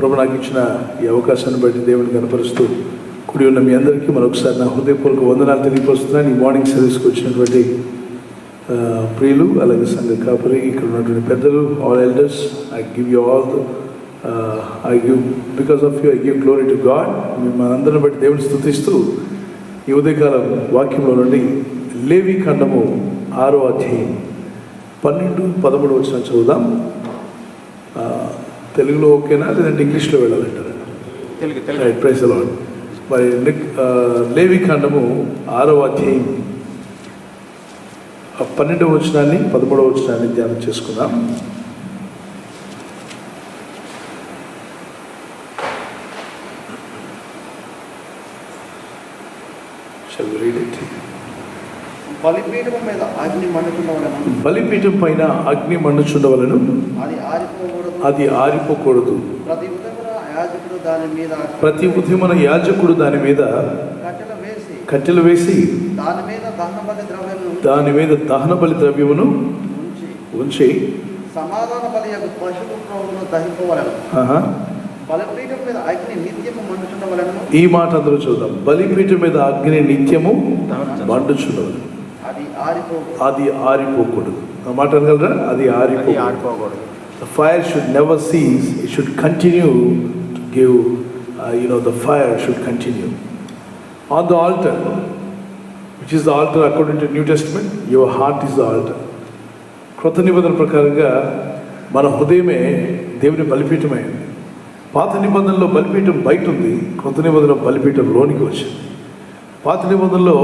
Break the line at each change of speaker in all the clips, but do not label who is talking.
ప్రభు నాకు ఇచ్చిన ఈ అవకాశాన్ని బట్టి దేవుని కనపరుస్తూ కూడి ఉన్న మీ అందరికీ మరొకసారి నా హృదయపూర్వక వందనాలు తెలియపరుస్తున్నాను. ఈ మార్నింగ్ సర్వీస్కి వచ్చినటువంటి ప్రియులు, అలాగే సంఘ కాపరి, ఇక్కడ ఉన్నటువంటి పెద్దలు, all elders, I give you all I give because of you I give glory to God. మేము అందరిని బట్టి దేవుని స్తుతిస్తూ ఈ ఉదయకాలం వాక్యంలో నుండి లేవి ఖండము 6వ అధ్యాయం 12-13 వచ్చిన చదువుదాం. తెలుగులో ఓకేనా, లేదంటే ఇంగ్లీష్లో వెళ్ళాలంటారా? తెలుగు. Praise the Lord. మరి లేవి ఖండము 6వ అధ్యాయం 12వ వచనాన్ని 13వ వచనాన్ని ధ్యానం చేసుకుందాం.
బలిపీఠం మీద అగ్ని మండుచుండవలెను.
బలిపీఠం పైన అగ్ని మండుచుండవలెను, అది ఆరిపోకూడదు. ప్రతి ఉదయమున యాజకుడు దాని మీద కట్టెలు వేసి దాని మీద దహన బలి ద్రవ్యమును ఉంచి
సమాధాన బలి పశువు ప్రభువును దహింపవలెను. బలిపీఠం మీద అగ్ని నిత్యము మండుచుండవలెను.
ఈ మాట అందరూ చూద్దాం. బలిపీఠం మీద అగ్ని నిత్యము మండుచుండవలెను, అది ఆరిపోకూడదు. ఆ మాట అనగలరా? అది ఆరిపోకూడదు. The fire should never cease. It should continue to give, the fire should continue. On the altar, which is the altar according to New Testament, your heart is the altar. కృత నిబంధన ప్రకారంగా మన హృదయమే దేవుని బలిపీఠమైంది. పాత నిబంధనలో బలిపీఠం బయట ఉంది, కృత నిబంధనలో బలిపీఠం లోనికి వచ్చింది. పాత నిబంధనలో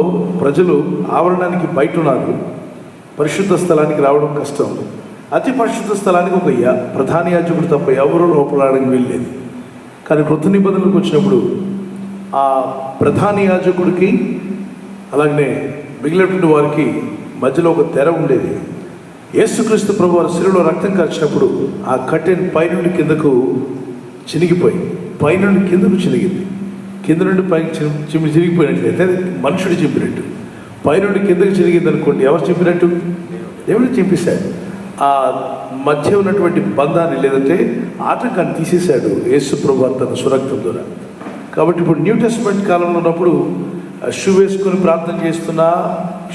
ప్రజలు ఆవరణానికి బయట ఉన్నారు, పరిశుద్ధ స్థలానికి రావడం కష్టం. అతి పరిశుద్ధ స్థలానికి ఒక ప్రధాన యాజకుడు తప్ప ఎవరూ లోపలడానికి వెళ్ళలేదు. కానీ కృత నిబంధనలకు వచ్చినప్పుడు ఆ ప్రధాన యాజకుడికి అలాగనే మిగిలినటువంటి వారికి మధ్యలో ఒక తెర ఉండేది. యేసుక్రీస్తు ప్రభు వారి శిలువలో రక్తం కార్చినప్పుడు ఆ కట్టెన్ పైనుండి కిందకు చినిగిపోయి, పైనుండి కిందకు చినిగింది. కింద నుండి పైకి చిరిగిపోయినట్లయితే మనుషుడు చింపినట్టు, పైనుండి కిందకు చిరిగింది అనుకోండి, ఎవరు చింపినట్టు? దేవుడు చింపేశాడు. ఆ మధ్య ఉన్నటువంటి బంధాన్ని, లేదంటే ఆటంకాన్ని తీసేశాడు యేసు ప్రభు తన సురక్తం ద్వారా. కాబట్టి ఇప్పుడు న్యూ టెస్ట్మెంట్ కాలంలో ఉన్నప్పుడు షూ వేసుకొని ప్రార్థన చేస్తున్నా,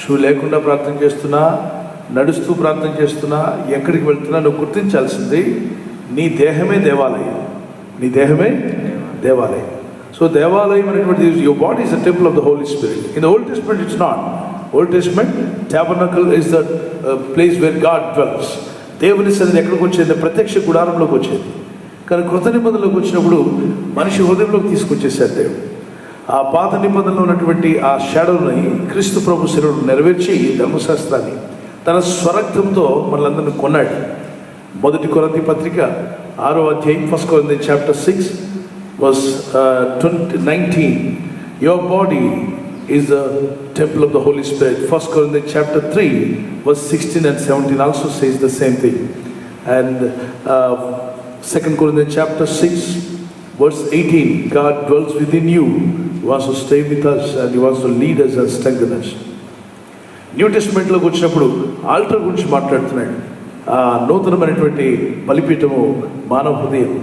షూ లేకుండా ప్రార్థన చేస్తున్నా, నడుస్తూ ప్రార్థన చేస్తున్నా, ఎక్కడికి వెళ్తున్నా నువ్వు గుర్తించాల్సింది నీ దేహమే దేవాలయం. నీ దేహమే దేవాలయం. సో దేవాలయం అనేటువంటిది, your body is the temple of the holy spirit. In the old testament it's not. Old testament tabernacle is the place where God dwells. దేవుని సన్నిధి ఎక్కడికి వచ్చేది? ప్రత్యక్ష గుడారంలోకి వచ్చేది. కానీ కృత నిబంధనలోకి వచ్చినప్పుడు మనిషి హృదయంలోకి తీసుకొచ్చేసాడు దేవుడు. ఆ పాత నిబంధనలో ఉన్నటువంటి ఆ షాడోని క్రీస్తు ప్రభు శిలువలో నెరవేర్చి ధర్మశాస్త్రాన్ని తన స్వరక్తంతో మనలందరినీ కొన్నాడు. మొదటి కొరింథీ పత్రిక 6వ అధ్యాయం 1 Corinthians chapter 6 verse 19, your body is the temple of the Holy Spirit. 1 Corinthians chapter 3 verse 16 and 17 also says the same thing. And 2 Corinthians chapter 6 verse 18, God dwells within you. He wants to stay with us and He wants to lead us and strengthen us. New టెస్ట్మెంట్లోకి వచ్చినప్పుడు altar గురించి మాట్లాడుతున్నాడు. నూతనమైనటువంటి బలిపీఠము మానవ హృదయం.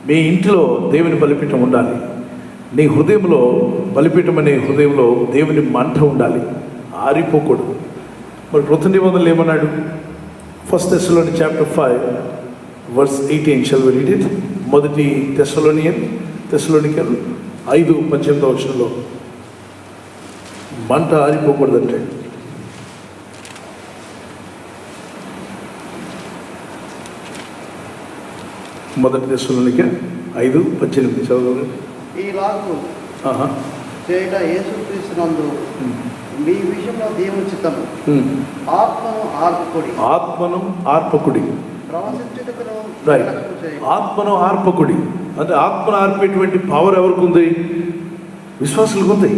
మీ ఇంట్లో దేవుని బలిపీఠం ఉండాలి. నీ హృదయంలో బలిపీఠం అనే హృదయంలో దేవుని మంట ఉండాలి, ఆరిపోకూడదు. మరి కృత నిబంధనలు ఏమన్నాడు? 1 Thessalonians chapter 5 verse 18, shall we read it? మొదటి తెస్సలోనికలు 5:18 మంట ఆరిపోకూడదంటే, మొదటి తెస్సలోనిక 5:18 చదవండి.
ఈలాగు చేయట యేసుక్రీస్తునందు మీ విషయంలో దేవుని చిత్తము. ఆత్మను ఆర్పకుడి.
ఆత్మను ఆర్పకుడి అంటే ఆత్మను ఆర్పేటువంటి పవర్ ఎవరికి ఉంది? విశ్వాసులకు ఉంది.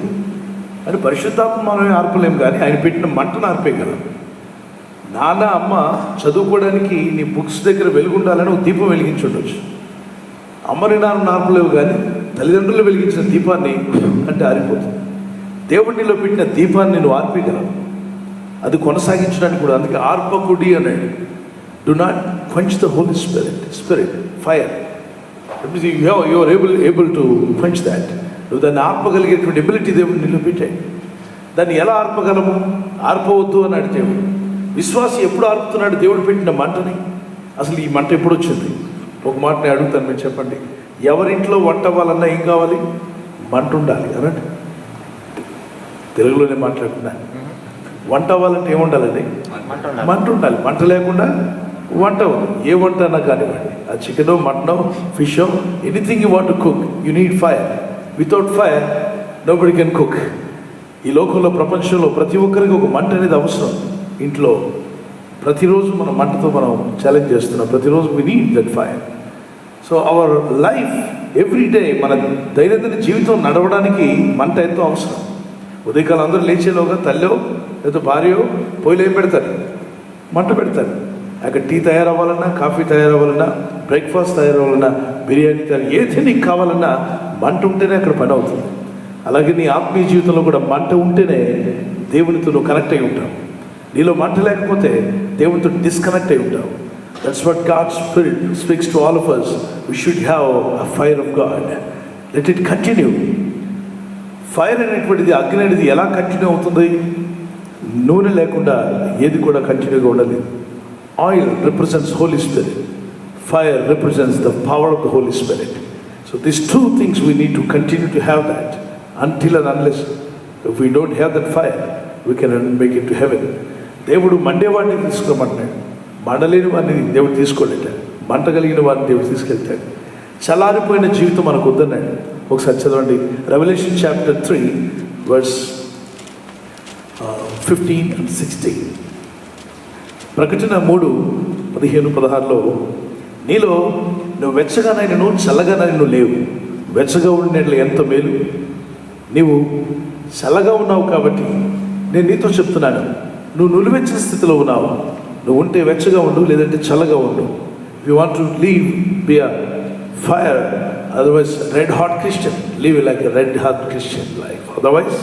అంటే పరిశుద్ధాత్మ మనమే ఆర్పలేము, కానీ ఆయన పెట్టిన మంటను ఆర్పేయగలం. నాన్న అమ్మ చదువుకోవడానికి నీ బుక్స్ దగ్గర వెలుగుండాలని ఒక దీపం వెలిగించుండొచ్చు. అమ్మని నాన్న ఆర్పలేవు, కానీ తల్లిదండ్రులు వెలిగించిన దీపాన్ని అంటే ఆరిపోతుంది. దేవుడిలో పెట్టిన దీపాన్ని నువ్వు ఆర్పేయగలవు, అది కొనసాగించడానికి కూడా. అందుకే ఆర్పకుడి అన్నాడు. Do not quench the holy spirit, fire. You are able to quench that. నువ్వు దాన్ని ఆర్పగలిగేటువంటి ఎబిలిటీ దేవుడు నిలబెట్టాడు. దాన్ని ఎలా ఆర్పగలము? ఆర్పవద్దు అన్నాడు దేవుడు. విశ్వాసి ఎప్పుడు ఆర్పుతున్నాడు దేవుడు పెట్టిన మంటని? అసలు ఈ మంట ఎప్పుడు వచ్చింది? ఒక మాట నేను అడుగుతాను, మీరు చెప్పండి. ఎవరింట్లో వంట అవ్వాలన్నా ఏం కావాలి? మంట ఉండాలి అనండి. తెలుగులోనే మాట్లాడుతున్నాను. వంట అవ్వాలంటే ఏముండాలండి? మంట ఉండాలి. మంట లేకుండా వంట అవ్వదు. ఏ వంట అన్నా కానివ్వండి, ఆ చికెనో మటనో ఫిషో anything you want to cook, you need fire. Without fire nobody can cook. ఈ లోకంలో, ప్రపంచంలో ప్రతి ఒక్కరికి ఒక మంట అనేది అవసరం. ఇంట్లో ప్రతిరోజు మనం మంటతో మనం ఛాలెంజ్ చేస్తున్నాం. ప్రతిరోజు we need that fire. So our life every day, మన దైనందిన జీవితం నడవడానికి మంట ఎంతో అవసరం. ఉదయకాలం అందరూ లేచేలోగా తల్లో లేదా భార్యో పొయ్యిలో ఏం పెడతారు? మంట పెడతారు. అక్కడ టీ తయారవ్వాలన్నా, కాఫీ తయారవ్వాలన్నా, బ్రేక్ఫాస్ట్ తయారవ్వాలన్నా, బిర్యానీ ఏది నీకు కావాలన్నా మంట ఉంటేనే అక్కడ పని అవుతుంది. అలాగే నీ ఆత్మీయ జీవితంలో కూడా మంట ఉంటేనే దేవునితో నువ్వు కనెక్ట్ అయి ఉంటావు. నీలో మంట లేకపోతే దేవునితో డిస్కనెక్ట్ అయి ఉంటావు. That's what God spirit speaks to all of us. We should have a fire of God. Let it continue. Fire అనేటువంటిది, అగ్ని అనేది ఎలా కంటిన్యూ అవుతుంది? నూనె లేకుండా ఏది కూడా కంటిన్యూగా ఉండలేదు. Oil represents holy spirit, fire represents the power of the holy spirit. So these two things we need to continue to have that until and unless if we don't have that fire we cannot make it to heaven. దేవుడు మండేవాడిని తీసుకోమంటున్నాడు, మండలేని వాడిని దేవుడు తీసుకోలేట. మంట కలిగిన వాడిని దేవుడు తీసుకెళ్తాడు. చల్లారిపోయిన జీవితం మనకు వద్దన్నాడు. ఒకసారి చదవండి, రెవల్యూషన్ చాప్టర్ 3 వర్స్ 15 and 16. ప్రకటన 3:15-16లో నీలో నువ్వు వెచ్చగానైనను చల్లగానైనను లేవు. వెచ్చగా ఉండేట్లు ఎంత మేలు. నీవు చల్లగా ఉన్నావు కాబట్టి నేను నీతో చెప్తున్నాను, నువ్వు నులివెచ్చిన స్థితిలో ఉన్నావు. నువ్వు ఉంటే వెచ్చగా ఉండు, లేదంటే చల్లగా ఉండు. You want to live be a fire, otherwise red hot Christian, live like a red hot Christian life, otherwise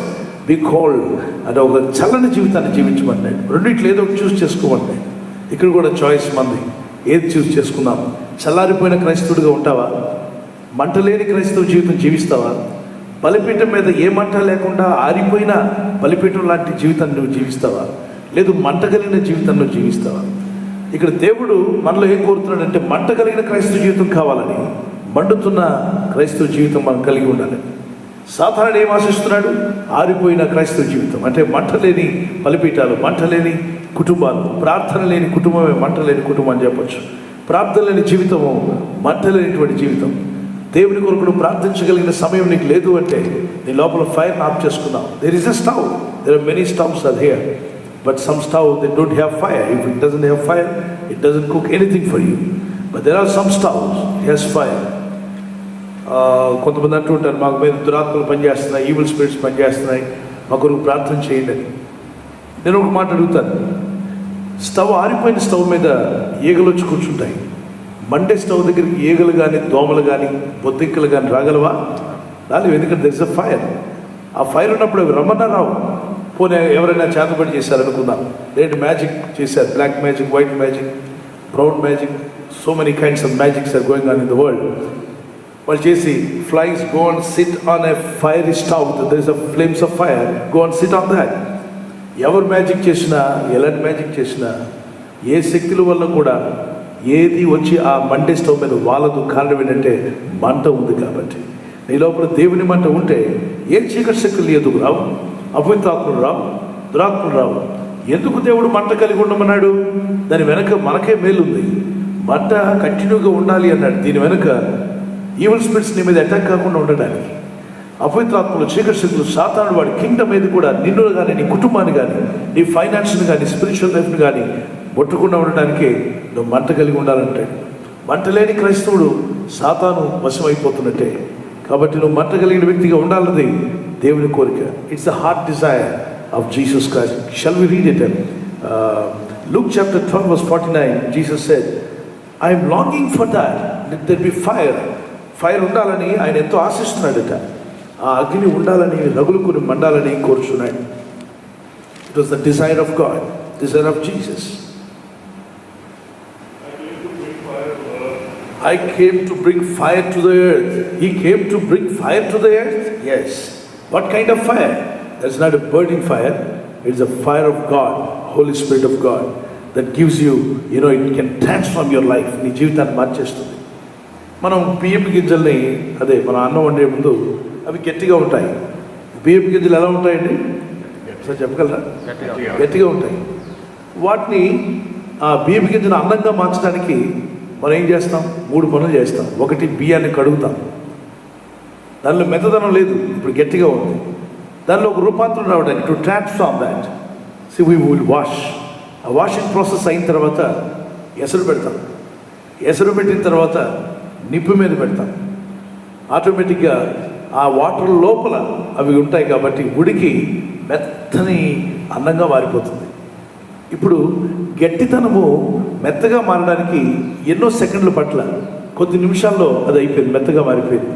be cold. అంటే ఒక చల్లని జీవితాన్ని జీవించమన్నాడు. రెండిట్లో ఏదో ఒకటి చూస్ చేసుకోమన్నాడు. ఇక్కడ కూడా చాయిస్ మంది. ఏది చూస్ చేసుకున్నాం? చల్లారిపోయిన క్రైస్తవుడిగా ఉంటావా? మంట లేని క్రైస్తవ జీవితం జీవిస్తావా? బలిపీఠం మీద ఏ మంట లేకుండా ఆరిపోయిన బలిపీఠం లాంటి జీవితాన్ని నువ్వు జీవిస్తావా? లేదు మంట కలిగిన జీవితాన్ని నువ్వు జీవిస్తావా? ఇక్కడ దేవుడు మనలో ఏం కోరుతున్నాడంటే మంట కలిగిన క్రైస్తవ జీవితం కావాలని, మండుతున్న క్రైస్తవ జీవితం మనం కలిగి ఉండాలి. సాధారణ ఏం ఆశిస్తున్నాడు? ఆరిపోయిన క్రైస్తవ జీవితం, అంటే మంట లేని బలిపీఠాలు, మంట లేని కుటుంబాలు. ప్రార్థన లేని కుటుంబమే మంట లేని కుటుంబం అని చెప్పచ్చు. ప్రార్థన లేని జీవితము మంట లేనిటువంటి జీవితం. దేవుని కొరకు నువ్వు ప్రార్థించగలిగిన సమయం నీకు లేదు అంటే నీ లోపల ఫైర్ని ఆఫ్ చేసుకున్నావు. There is a stove, there are many stoves are here, but some stove they don't have fire. If it doesn't have fire, it doesn't cook anything for you. But there are some stoves has fire. కొంతమంది అంటూ ఉంటారు, మాకు మీద దురాత్మలు పనిచేస్తున్నాయి, evil spirits పనిచేస్తున్నాయి, మా కొరకు ప్రార్థన చేయండి అని. నేను ఒక మాట అడుగుతాను, స్టవ్ ఆరిపోయిన స్టవ్ మీద ఈగలు వచ్చి కూర్చుంటాయి. మండే స్టవ్ దగ్గరికి ఈగలు కానీ, దోమలు కానీ, బొద్దింకలు కానీ రాగలవా? రాలేవు. ఎందుకంటే దెర్ ఇస్ అ ఫైర్. ఆ ఫైర్ ఉన్నప్పుడు అవి రమ్మన్నా రావు. పోనీ ఎవరైనా చేతబడి చేశారనుకుందాం, లేదంటే మ్యాజిక్ చేశారు, black magic, white magic, brown magic, so many kinds of magics are going on in the world. వాళ్ళు చేసి flies go and sit on a fire stove, there is a flames of fire, go and sit on that. ఎవరు magic చేసినా, ఎలాంటి magic చేసినా, ఏ శక్తుల వల్ల కూడా ఏది వచ్చి ఆ మండే స్టవ్ మీద వాళ్ళదు. కారణం ఏంటంటే మంట ఉంది కాబట్టి. నీ లోపల దేవుని మంట ఉంటే ఏ చీకటి శక్తులు ఎందుకు రావు? అపవిత్రాత్మలు రావు, దురాత్మలు రావు. ఎందుకు దేవుడు మంట కలిగి ఉండమన్నాడు? దాని వెనక మనకే మేలుంది. మంట కంటిన్యూగా ఉండాలి అన్నాడు. దీని వెనక ఈవిల్ స్పిరిట్స్ నీ మీద అటాక్ కాకుండా ఉండడానికి. అపవిత్రాత్మలు, చీకటి శక్తులు, సాతానుడు వాడి కింగ్డమ్ మీద కూడా నిన్ను కానీ, నీ కుటుంబాన్ని కానీ, నీ ఫైనాన్స్ని కానీ, స్పిరిచువల్ లైఫ్ని కానీ ముట్టకుండా ఉండడానికి నువ్వు మంట కలిగి ఉండాలంటాడు. మంట లేని క్రైస్తవుడు సాతాను వశమైపోతున్నట్టే. కాబట్టి నువ్వు మంట కలిగిన వ్యక్తిగా ఉండాలన్నది దేవుని కోరిక. It's the heart desire of Jesus Christ. Shall we read it? Luke chapter 12 verse 49, Jesus said, I am longing for that, let there be fire. Fire ఉండాలని ఆయన ఎంతో ఆశిస్తున్నాడట. ఆ అగ్ని ఉండాలని, రగులుకుని మండాలని కోరుచున్నాడు. It was the desire of God, desire of Jesus. I came to bring fire to the earth. He came to bring fire to the earth? Yes. What kind of fire? That's not a burning fire. It's a fire of God, Holy Spirit of God, that gives you, it can transform your life. నీ జీవితాన్ని మార్చేస్తుంది. మనం బియ్యపు గింజల్ని మనం అన్నం వండే ముందు అవి గట్టిగా ఉంటాయి. బియ్యపు గింజలు ఎలా ఉంటాయండి? సార్ చెప్పగలరా? గట్టిగా ఉంటాయి. వాటిని ఆ బియ్యపు గింజను అందంగా మార్చడానికి మనం ఏం చేస్తాం? 3 పనులు చేస్తాం. ఒకటి, బియ్యాన్ని కడుగుతాం. దానిలో మెత్తదనం లేదు, ఇప్పుడు గట్టిగా ఉంది. దానిలో ఒక రూపాంతరం రావడానికి, to transform that, we will wash. ఆ వాషింగ్ ప్రాసెస్ అయిన తర్వాత ఎసరు పెడతాం. ఎసరు పెట్టిన తర్వాత నిప్పు మీద పెడతాం. ఆటోమేటిక్గా ఆ వాటర్ లోపల అవి ఉంటాయి కాబట్టి ఉడికి మెత్తని అందంగా మారిపోతుంది. ఇప్పుడు గట్టితనము మెత్తగా మారడానికి ఎన్నో సెకండ్ల పట్ల, కొద్ది నిమిషాల్లో అది అయిపోయింది, మెత్తగా మారిపోయింది.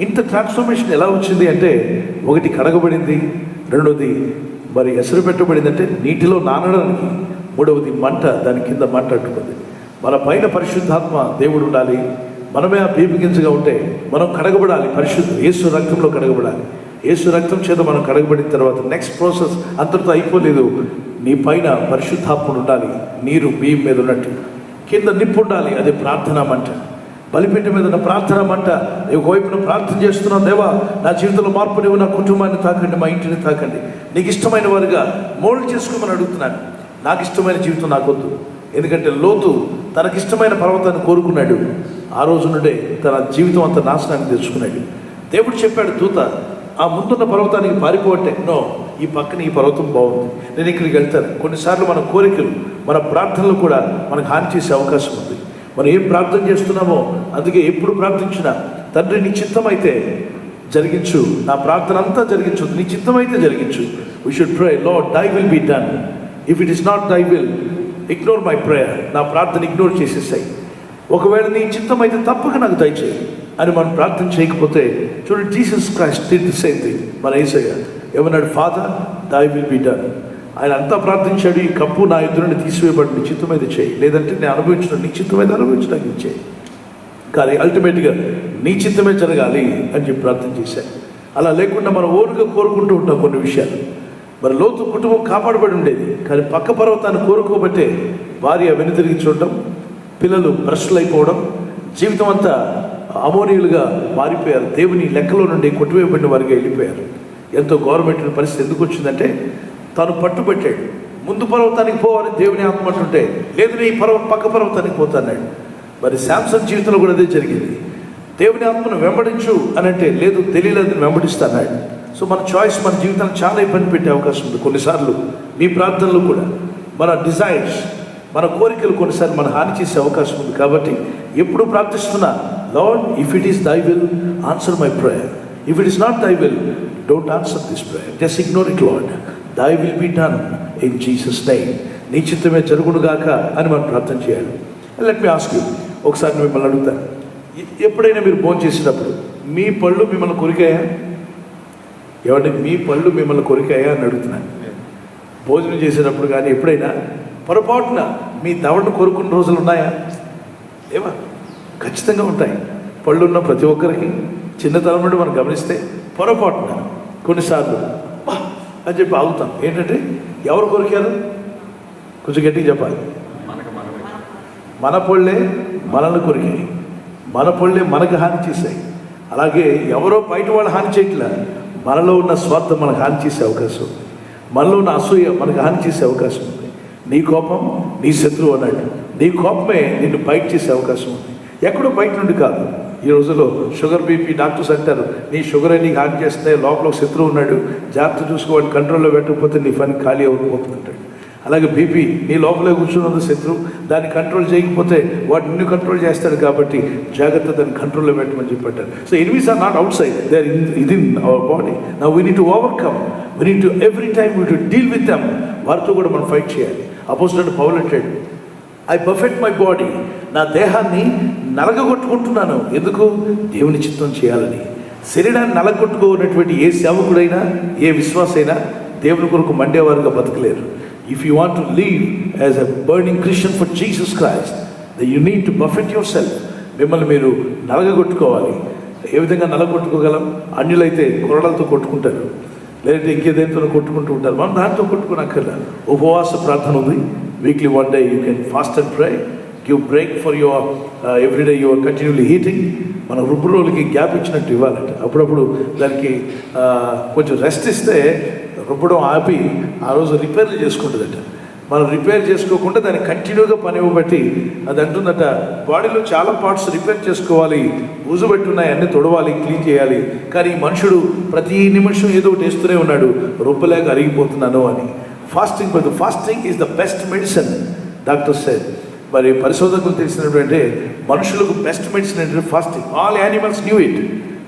ఇంత ట్రాన్స్ఫర్మేషన్ ఎలా వచ్చింది అంటే, ఒకటి కడగబడింది, రెండవది మరి ఎసరు పెట్టబడింది అంటే నీటిలో నానడానికి, మూడవది మంట, దాని కింద మంట అట్టుకుంది. మన పైన పరిశుద్ధాత్మ దేవుడు ఉండాలి. మనమే ఆ పీపిగించగా ఉంటే మనం కడగబడాలి. యేసు రక్తంలో కడగబడాలి. యేసు రక్తం చేత మనం కడగబడిన తర్వాత నెక్స్ట్ ప్రాసెస్ అంతటితో అయిపోలేదు. నీ పైన పరిశుద్ధాత్ముడు ఉండాలి. నీరు బియ్యం మీద ఉన్నట్టు కింద నిప్పు ఉండాలి. అది ప్రార్థన మంట. బలిపీఠం మీద ఉన్న ప్రార్థన మంట. ఒకవైపున ప్రార్థన చేస్తున్నాం, దేవా నా జీవితంలో మార్పు నీవు, నా కుటుంబాన్ని తాకండి, మా ఇంటిని తాకండి, నీకు ఇష్టమైన వారుగా మోల్డ్ చేసుకోమని అడుగుతున్నాను. నాకు ఇష్టమైన జీవితం నాకొద్దు. ఎందుకంటే లోతు తనకిష్టమైన పర్వతాన్ని కోరుకున్నాడు. ఆ రోజు నుండే తన జీవితం అంతా నాశనాన్ని తెచ్చుకున్నాడు. దేవుడు చెప్పాడు, దూత ఆ ముందున్న పర్వతానికి పారిపోవట్టే, నో, ఈ పక్కన ఈ పర్వతం బాగుంది, నేను ఇక్కడికి వెళ్తాను. కొన్నిసార్లు మన కోరికలు, మన ప్రార్థనలు కూడా మనకు హాని చేసే అవకాశం ఉంది. మనం ఏం ప్రార్థన చేస్తున్నామో, అందుకే ఎప్పుడు ప్రార్థించినా, తండ్రి నీ చిత్తమైతే జరిగించు, నా ప్రార్థన అంతా జరిగించు, నీ చిత్తమైతే జరిగించు. We should pray, Lord thy will be done. If it is not thy will, ignore my prayer. నా ప్రార్థన ఇగ్నోర్ చేసేసాయి. ఒకవేళ నీ చిత్తం అయితే తప్పక నాకు దయచేయి అని మనం ప్రార్థన చేయకపోతే, చూడండి, Jesus Christ did the same thing. మన యేసయ్య ఏమన్నాడు? ఫాదర్ దై విల్ బి డన్. ఆయన అంతా ప్రార్థించాడు, ఈ కప్పు నా ఎదురు నుండి తీసివేయబడి నీ చిత్తం మీద చేయి, లేదంటే నేను అనుభవించడం, నీ చిత్తం మీద అనుభవించడానికి ఇచ్చేయి, కానీ అల్టిమేట్గా నీ చిత్తమే జరగాలి అని చెప్పి ప్రార్థన చేశాను. అలా లేకుండా మనం ఓరుగా కోరుకుంటూ ఉంటాం కొన్ని విషయాలు. మరి లోతు కుటుంబం కాపాడబడి ఉండేది, కానీ పక్క పర్వతాన్ని కోరుకోబట్టే భార్య వెనుతిరిగి చూడడం, పిల్లలు భ్రష్టులు అయిపోవడం, జీవితం అంతా అమోనీయులుగా మారిపోయారు. దేవుని లెక్కలో నుండి కొట్టివేయబడిన వారిగా వెళ్ళిపోయారు. ఎంతో గవర్నమెంట్ పరిస్థితి ఎందుకు వచ్చిందంటే, తను పట్టుబట్టాడు. ముందు పర్వతానికి పోవాలని దేవుని ఆత్మ అంటుంటే, లేదు నీ పక్క పర్వతానికి పోతాన్నాడు. మరి శాంసన్ జీవితంలో కూడా అదే జరిగింది. దేవుని ఆత్మను వెంబడించు అని అంటే, లేదు తెలియలేదని వెంబడిస్తాన్నాడు. సో మన చాయిస్ మన జీవితాన్ని చాలా ఇబ్బంది పెట్టే అవకాశం ఉంది. కొన్నిసార్లు మీ ప్రార్థనలు కూడా, మన డిజైర్స్, మన కోరికలు కొన్నిసార్లు మన హాని చేసే అవకాశం ఉంది. కాబట్టి ఎప్పుడు ప్రార్థిస్తున్నా, Lord if it is thy will answer my prayer, if it is not thy will don't answer this prayer, just ignore it Lord, thy will be done in Jesus name. నీ చిత్తమే జరుగునుగాక అని మనం ప్రార్థన చేయాలి. లెట్ మీ ఆస్క్ యూ, ఒకసారి మిమ్మల్ని అడుగుతాను, ఎప్పుడైనా మీరు భోజనం చేసేటప్పుడు మీ పళ్ళు మిమ్మల్ని కొరికాయా? ఏమంటే మీ పళ్ళు మిమ్మల్ని కొరికాయా అని అడుగుతున్నాను. భోజనం చేసేటప్పుడు కానీ ఎప్పుడైనా పొరపాటున మీ దవడను కోరుకున్న రోజులు ఉన్నాయా? ఏమా? ఖచ్చితంగా ఉంటాయి. పళ్ళున్న ప్రతి ఒక్కరికి చిన్నతనం నుండి మనం గమనిస్తే పొరపాటున కొన్నిసార్లు అని చెప్పి ఆగుతాం. ఏంటంటే ఎవరు కొరికారు? కొంచెం గట్టిగా చెప్పాలి. మన పళ్ళే మనల్ని కొరికాయి, మన పళ్ళే మనకు హాని చేశాయి. అలాగే ఎవరో బయట వాళ్ళు హాని చేయట్లా, మనలో ఉన్న స్వార్థం మనకు హాని చేసే అవకాశం ఉంది. మనలో ఉన్న అసూయ మనకు హాని చేసే అవకాశం ఉంది. నీ కోపం నీ శత్రువు అన్నాడు. నీ కోపమే నిన్ను బయట చేసే అవకాశం ఉంది, ఎక్కడో బయట నుండి కాదు. ఈ రోజుల్లో షుగర్ బీపీ డాక్టర్స్ అంటారు, నీ షుగర్ నీకు హాని చేస్తే లోపల ఒక శత్రువు ఉన్నాడు, జాగ్రత్త చూసుకోవాలని కంట్రోల్లో పెట్టకపోతే నీ పని ఖాళీ అవుతుంటాడు. అలాగే బీపీ నీ లోపలే కూర్చున్నది శత్రువు, దాన్ని కంట్రోల్ చేయకపోతే వాడు నిన్ను కంట్రోల్ చేస్తాడు. కాబట్టి జాగ్రత్త, దాన్ని కంట్రోల్లో పెట్టమని చెప్పారు. So enemies are not outside, they are in our body. Now we need to overcome, we need to every time we to deal with them. వారితో కూడా మనం ఫైట్ చేయాలి. అపోజిట్ పౌలు అంటాడు, ఐ పర్ఫెక్ట్ మై బాడీ, నా దేహాన్ని నలగగొట్టుకుంటున్నాను. ఎందుకు? దేవుని చిత్తం చేయాలని. శరీరాన్ని నలగొట్టుకోనటువంటి ఏ సేవకుడైనా ఏ విశ్వాసైనా దేవుని కొరకు మండేవారుగా బతకలేరు. If you want to live as a burning Christian for Jesus Christ, then you need to buffet yourself. మిమ్మల్ని మీరు నలగగొట్టుకోవాలి. ఏ విధంగా నలగొట్టుకోగలం? అన్యులైతే కొరడలతో కొట్టుకుంటారు, లేదంటే ఇంకేదైతే కొట్టుకుంటూ ఉంటారు. మనం దాంతో కొట్టుకునక్కర్లా. ఉపవాస ప్రార్థన ఉంది. Weekly 1 day you can fast and pray. Give break for your everyday you are continuously heating. మన రుబ్బు రోజులకి గ్యాప్ ఇచ్చినట్టు ఇవ్వాలంట. అప్పుడప్పుడు దానికి కొంచెం రెస్ట్ ఇస్తే రుబ్బడం ఆపి ఆ రోజు రిపేర్లు చేసుకుంటుందట. మనం రిపేర్ చేసుకోకుండా దాన్ని కంటిన్యూగా పని ఇవ్వబట్టి అది అంటుందట, బాడీలో చాలా పార్ట్స్ రిపేర్ చేసుకోవాలి, ఊజుబెట్టి ఉన్నాయి, అన్నీ తొడవాలి, క్లీన్ చేయాలి. కానీ ఈ మనుషుడు ప్రతి నిమిషం ఏదో ఒకటి వేస్తూనే ఉన్నాడు, రొప్పలేక అరిగిపోతున్నాను అని. Fasting is the best medicine doctor said. మరి పరిశోధకులు తెలిసినటువంటి మనుషులకు బెస్ట్ మెడిసిన్ అంటే fasting. All animals knew it.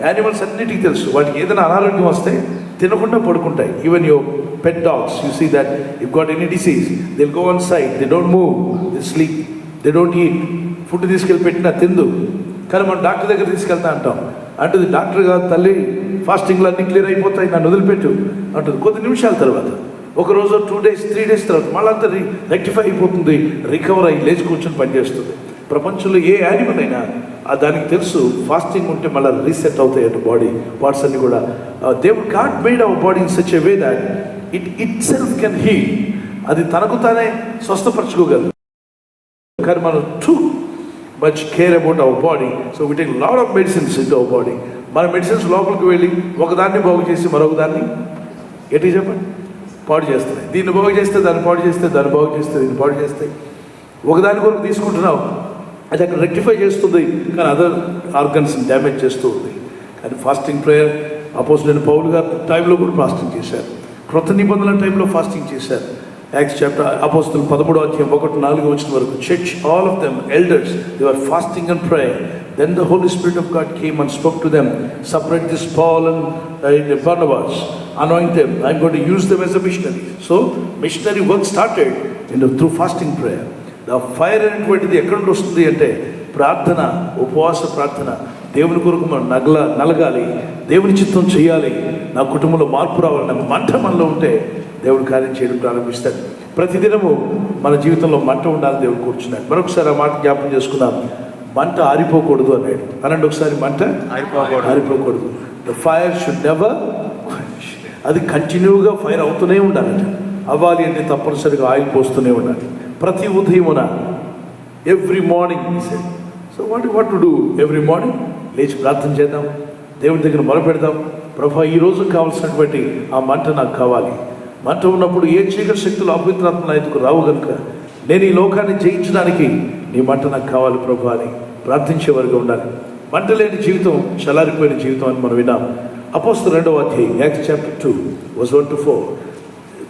Animals అన్నిటికీ తెలుసు, వాటికి ఏదైనా అనారోగ్యం వస్తే తినకుండా పడుకుంటాయి. Even your pet dogs, you see that if got any disease, they'll go on side, they don't move, they sleep, they don't eat. Food తీసుకెళ్ళి పెట్టినా తిందు. కానీ మనం డాక్టర్ దగ్గర తీసుకెళ్తా అంటాం. అంటుంది డాక్టర్ కాదు తల్లి, ఫాస్టింగ్లో అన్నీ క్లియర్ అయిపోతాయి, నన్ను వదిలిపెట్టు అంటుంది. కొద్ది నిమిషాల తర్వాత, ఒక రోజు 2 days 3 days తర్వాత మళ్ళీ అంతా రెక్టిఫై అయిపోతుంది, రికవర్ అయ్యి లేచి కూర్చొని పనిచేస్తుంది. ప్రపంచంలో ఏ యానిమల్ అయినా దానికి తెలుసు ఫాస్టింగ్ ఉంటే మళ్ళీ రీసెట్ అవుతాయి అటు బాడీ పార్ట్స్ అన్ని కూడా. దేవుడు God made our body in such a way that itself can heal. అది తనకు తానే స్వస్థపరచుకోగలదు. కానీ మనం too much care about our body, so we take lot of medicines in our body. మన మెడిసిన్స్ లోపలికి వెళ్ళి ఒకదాన్ని బాగు చేసి మరొక దాన్ని ఎటు చెప్పండి పాడు చేస్తాయి. దీన్ని బాగు చేస్తే దాన్ని పాడు చేస్తే, దాన్ని బాగు చేస్తే దీన్ని పాడు చేస్తాయి. ఒకదాని కొరకు తీసుకుంటున్నావు, అది అక్కడ రెక్టిఫై చేస్తుంది, కానీ అదర్ ఆర్గన్స్ డ్యామేజ్ చేస్తూ ఉంది. కానీ ఫాస్టింగ్ ప్రేయర్ అపోజిట్ పౌలు గారు టైంలో కూడా ఫాస్టింగ్ చేశారు, క్రొత్త నిబంధనల టైంలో ఫాస్టింగ్ చేశారు. యాక్ట్స్ చాప్టర్ అపోజిట్ 13:1-4 వరకు church all of them elders they were fasting and praying. Then the Holy Spirit of God came and spoke to them, separate this Paul and Barnabas, anoint them, I'm going to use them as a missionary. So missionary work started through fasting prayer. The fire అనేటువంటిది ఎక్కడ నుండి వస్తుంది అంటే ప్రార్థన, ఉపవాస ప్రార్థన. దేవుని కొరకు మనం నలగాలి, దేవుని చిత్తం చేయాలి, నా కుటుంబంలో మార్పు రావాలి, నాకు మంట మనలో ఉంటే దేవుడు కార్యం చేయడం ప్రారంభిస్తాడు. ప్రతిదినము మన జీవితంలో మంట ఉండాలి దేవుడు కూర్చున్నాడు. మరొకసారి ఆ మాట జ్ఞాపకం చేసుకున్నాం. మంట ఆరిపోకూడదు అన్నాడు. అనండి ఒకసారి, మంట ఆరిపోకూడదు. ద ఫైర్ షుడ్ నెవర్, అది కంటిన్యూగా ఫైర్ అవుతూనే ఉండాలంట. అవ్వాలి అంటే తప్పనిసరిగా ఆయిల్ పోస్తూనే ఉండాలి ప్రతి ఉదయమున, every morning. So what to do every morning? లేచి ప్రార్థన చేద్దాం, దేవుడి దగ్గర మొరపెడదాం. ప్రభా, ఈ రోజు కావాల్సినటువంటి ఆ మంట నాకు కావాలి. మంట ఉన్నప్పుడు ఏ చీకటి శక్తులు అపవిత్రాత్మ నా ఎదుకు రావు కనుక నేను ఈ లోకాన్ని జయించడానికి నీ మంట నాకు కావాలి ప్రభా అని ప్రార్థించే వరకు ఉండాలి. మంట లేని జీవితం చల్లారిపోయిన జీవితం అని మనం విన్నాం. అపోస్తలుల 2వ అధ్యాయం acts chapter 2:1-4.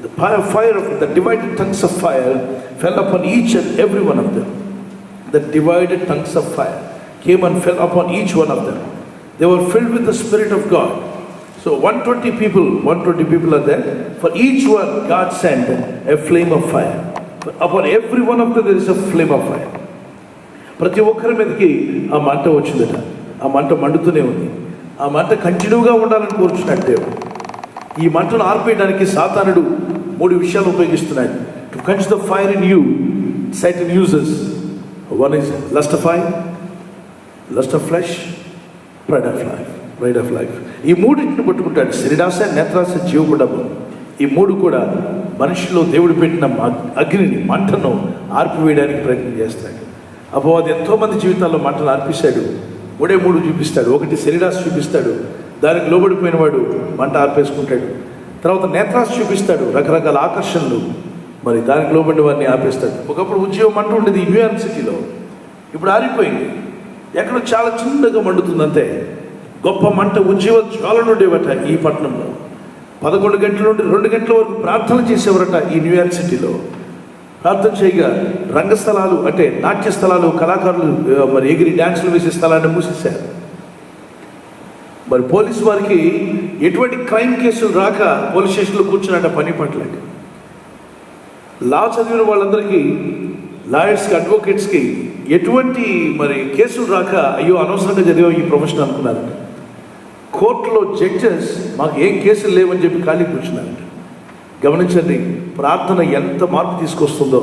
The fire of the divided tongues of fire fell upon each and every one of them. The divided tongues of fire came and fell upon each one of them. They were filled with the Spirit of God. So 120 people are there. For each one God sent a flame of fire. Upon every one of them there is a flame of fire. ప్రతి ఒక్కరి మీదకి ఆ మంట వచ్చిందట. ఆ మంట మండుతూనే ఉంది. ఆ మంట కంటిన్యూగా ఉండాలని కోరుచున్నాడు దేవుడు. ఈ మంటను ఆర్పేయడానికి సాతానుడు 3 విషయాలు ఉపయోగిస్తున్నాడు. To quench the fire in you, Satan uses, one is lust of eye, lust of flesh, pride of life. ఈ మూడింటిని పట్టుకుంటాడు. శరీరాశ, నేత్రాశ, జీవపు. ఈ 3 కూడా మనిషిలో దేవుడు పెట్టిన అగ్నిని, మంటను ఆర్పివేయడానికి ప్రయత్నం చేస్తాడు. అపవాది ఎంతోమంది జీవితాల్లో మంటను ఆర్పిస్తాడు. 3 చూపిస్తాడు. ఒకటి శరీరాశ చూపిస్తాడు, దానికి లోబడిపోయిన వాడు మంట ఆర్పేసుకుంటాడు. తర్వాత నేత్రాశ చూపిస్తాడు, రకరకాల ఆకర్షణలు, మరి దానికి లోబడిన వాడిని ఆపేస్తాడు. ఒకప్పుడు ఉద్యోగం మంట ఉండేది న్యూయార్క్ సిటీలో, ఇప్పుడు ఆరిపోయింది. ఎక్కడో చాలా చిన్నగా మండుతుందంతే. గొప్ప మంట ఉద్యోగ జ్వాలలు ఉండేవట ఈ పట్టణంలో. 11 గంటల నుండి 2 గంటల వరకు ప్రార్థన చేసేవారట ఈ న్యూయార్క్ సిటీలో. ప్రార్థన చేయగా రంగస్థలాలు అంటే నాట్య స్థలాలు, కళాకారులు మరి ఎగిరి డ్యాన్సులు వేసే స్థలాన్ని మూసేశారు. మరి పోలీసు వారికి ఎటువంటి క్రైమ్ కేసులు రాక పోలీస్ స్టేషన్లో కూర్చున్నట్ట పని పట్లేక. లా చదివిన వాళ్ళందరికీ, లాయర్స్కి, అడ్వకేట్స్కి ఎటువంటి మరి కేసులు రాక అయ్యో అనవసరంగా చదివా ఈ ప్రొఫెషన్ అనుకున్నారంట. కోర్టులో జడ్జెస్ మాకు ఏం కేసులు లేవని చెప్పి ఖాళీ కూర్చున్నారంట. గమనించండి, ప్రార్థన ఎంత మార్పు తీసుకొస్తుందో,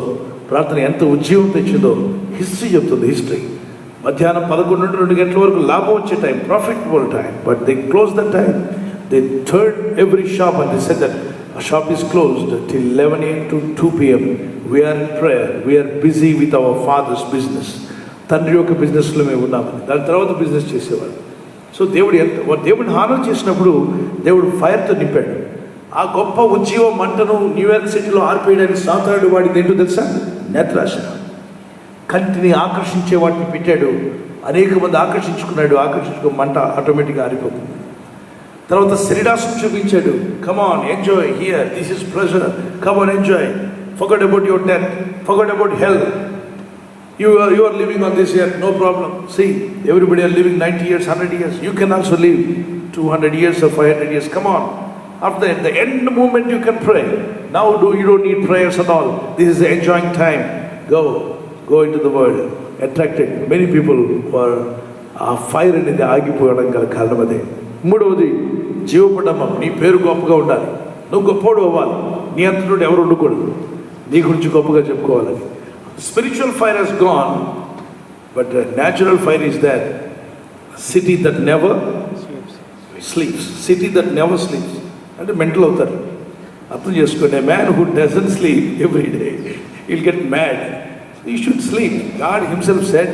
ప్రార్థన ఎంత ఉద్యోగం తెచ్చిందో హిస్టరీ చెప్తుంది. హిస్టరీ మధ్యాహ్నం 11 నుండి 2 గంటల వరకు లాభం వచ్చే time, profitable time. But they close the time. They turn every shop and they said that a shop is closed till 11 a.m. to 2 p.m. We are in prayer. We are busy with our father's business. తండ్రి యొక్క బిజినెస్లో మేము ఉన్నామని. దాని తర్వాత business చేసేవాడు. So దేవుడిని హానం చేసినప్పుడు దేవుడు ఫైర్తో నింపాడు. ఆ గొప్ప ఉజ్జీవ మంటను న్యూయార్క్ సిటీలో ఆర్పేయడానికి సాతానుడు వాడికి ఏంటో తెలుసా? నేత్రాశ. కంటిని ఆకర్షించే వాటిని పెట్టాడు. అనేక మంది ఆకర్షించుకో మంట ఆటోమేటిక్గా ఆరిపోతుంది. తర్వాత శరీరాశం చూపించాడు. Come on enjoy here, this is pleasure, come on enjoy, forget about your death, forget about health. You are living on this earth, no problem. See, everybody are living 90 years, 100 years. You can also live 200 years or 500 years. Come on. After the end moment you can pray. Now you don't need prayers at all. This is the enjoying time. Go into the world. Attracted. Many people who are fire అనేది ఆగిపోవడం గల కారణం అదే. మూడవది జీవపడమం. నీ పేరు గొప్పగా ఉండాలి. నువ్వు గొప్పోడు అవ్వాలి. నీ అంతటి ఎవరు ఉండకూడదు. నీ గురించి గొప్పగా చెప్పుకోవాలని. Spiritual fire has gone, but natural fire is there. City that never sleeps. City that never sleeps. అంటే మెంటల్ అవుతారు. అర్థం చేసుకోండి. A man who doesn't sleep every day, he'll get mad. He should sleep. God himself said,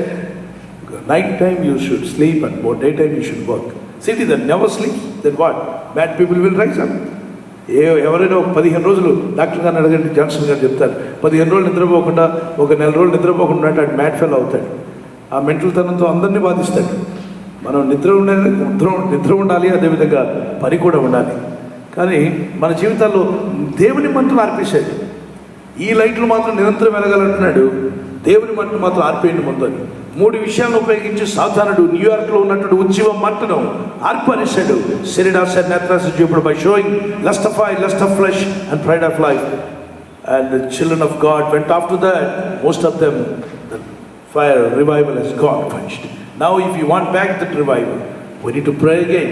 night time you should sleep and more daytime you should work. City that never sleeps, then what? Mad people will rise up. ఎవరైనా ఒక 15 రోజులు doctor గారిని అడగండి, Johnson గారు చెప్తారు, 15 రోజులు నిద్రపోకుండా, ఒక నెల రోజులు నిద్రపోకుండా అంటే మ్యాడ్ ఫెల్ అవుతాడు. ఆ మెంటల్ తనంతో అందరినీ బాధిస్తాడు. మనం నిద్ర ఉండాలి, అదేవిధంగా పని కూడా ఉండాలి. కానీ మన జీవితాల్లో దేవుని మంటలు ఆర్పేశాడు. ఈ లైట్లు మాత్రం నిరంతరం వెలగాలంటున్నాడు, దేవుని మంటలు మాత్రం ఆర్పేయండి ముందు అని. 3 విషయాలను ఉపయోగించి సాతానుడు న్యూయార్క్లో ఉన్నటువంటి ఉజ్జీవ మంటను ఆర్పరిశాడు. శరీరాశ, నేత్రాశ చూపుడు by sowing lust of I, lust of flesh and pride of life. And the children of God went after that. Most of them the fire revival has got quenched. Now if you want back that revival, we need to pray again.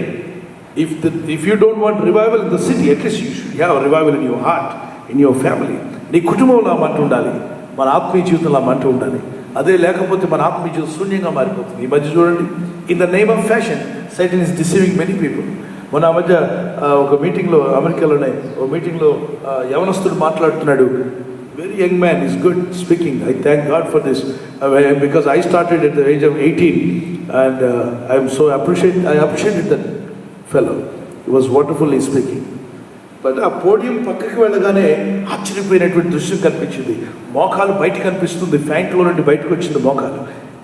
If you don't want revival in the city, at least you should have revival in your heart, in your family. నీ కుటుంబంలో మంట ఉండాలి, మన ఆత్మీయ జీవితంలో మంట ఉండాలి. అదే లేకపోతే మన ఆత్మీయ జీవితం శూన్యంగా మారిపోతుంది. ఈ మధ్య చూడండి, in the name of fashion సైటన్ is deceiving many people. మొన్న ఆ మధ్య ఒక మీటింగ్లో, అమెరికాలోనే ఒక మీటింగ్లో యవనస్తుడు మాట్లాడుతున్నాడు. Very young man, is good speaking. I thank God for this because I started at the age of 18 and I appreciated that fellow. He was wonderfully speaking. But ఆ పోడియం పక్కకి వెళ్ళగానే ఆశ్చర్యపోయినటువంటి దృశ్యం కనిపించింది. మోకాలు బయటికి కనిపిస్తుంది, ప్యాంట్లో నుండి బయటకు వచ్చింది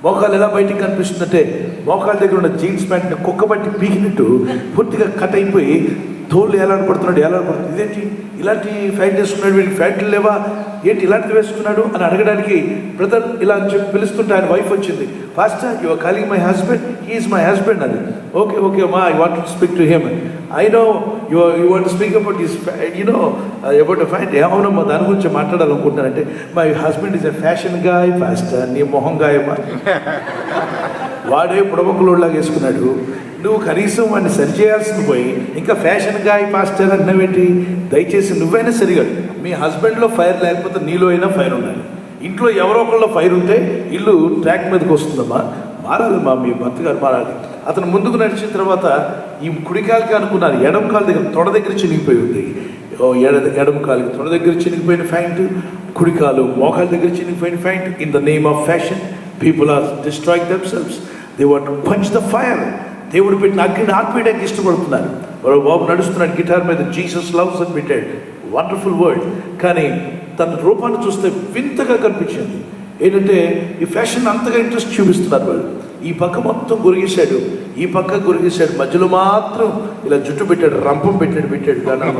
మోకాలు ఎలా బయటికి కనిపిస్తుందంటే, మోకాల దగ్గర ఉన్న జీన్స్ ప్యాంట్ని కుక్క బట్టి పీకినట్టు పూర్తిగా కట్ అయిపోయి తోళ్ళు ఏలాడపడుతుంది. ఇదేంటి ఇలాంటి ప్యాంట్ వేసుకున్నాడు, వీడికి ప్యాంట్లు లేవా, ఏంటి ఇలాంటిది వేసుకున్నాడు అని అడగడానికి బ్రదర్ ఇలా అని చెప్పి పిలుస్తుంటే ఆయన వైఫ్ వచ్చింది. Pastor, you are calling my husband, he is my husband అది. ఓకే అమ్మా, I want to speak to him. I know you want to speak about this, about a pant. ఏమవునమ్మా, దాని గురించి మాట్లాడాలనుకుంటున్నానంటే, my husband is a fashion guy pastor. నీ మొహం గాయమ్మా, వాడే పుడమకులోలాగా వేసుకున్నాడు. నువ్వు కనీసం వాడిని సరిచేయాల్సింది పోయి ఇంకా ఫ్యాషన్ గాయ్ పాస్టర్ అన్నవేంటి? దయచేసి నువ్వైనా సరిగా, మీ హస్బెండ్లో ఫైర్ లేకపోతే నీలో అయినా ఫైర్ ఉండాలి. ఇంట్లో ఎవరో ఒకళ్ళలో ఫైర్ ఉంటే ఇల్లు ట్రాక్ మీదకి వస్తుందమ్మా. మారాలమ్మా, మీ భర్త గారు మారాలి. అతను ముందుకు నడిచిన తర్వాత ఈ కుడికాలకి అనుకున్నారు, ఎడమ కాలు దగ్గర తొడ దగ్గర చినిగిపోయి ఉంది. ఎడమ కాలుకి తొడ దగ్గర చినిగిపోయిన ఫ్యాంట్, కుడికాలు మోకాల దగ్గర చినిగిపోయిన pant. In the name of fashion people are destroying themselves. They want to punch the fire. దేవుడు పెట్టిన అగ్నిని ఆర్పేయడానికి ఇష్టపడుతున్నారు. బాబు నడుస్తున్నాడు, గిటార్ మీద జీసస్ లవ్స్ అని పెట్టాడు, వండర్ఫుల్ వర్డ్. కానీ తన రూపాన్ని చూస్తే వింతగా కనిపించింది. ఏంటంటే ఈ ఫ్యాషన్ అంతగా ఇంట్రెస్ట్ చూపిస్తున్నారు వాళ్ళు. ఈ పక్క మొత్తం గురిగేశాడు, ఈ పక్క గురిగేశాడు, మధ్యలో మాత్రం ఇలా జుట్టు పెట్టాడు, రంపం పెట్టాడు. కానీ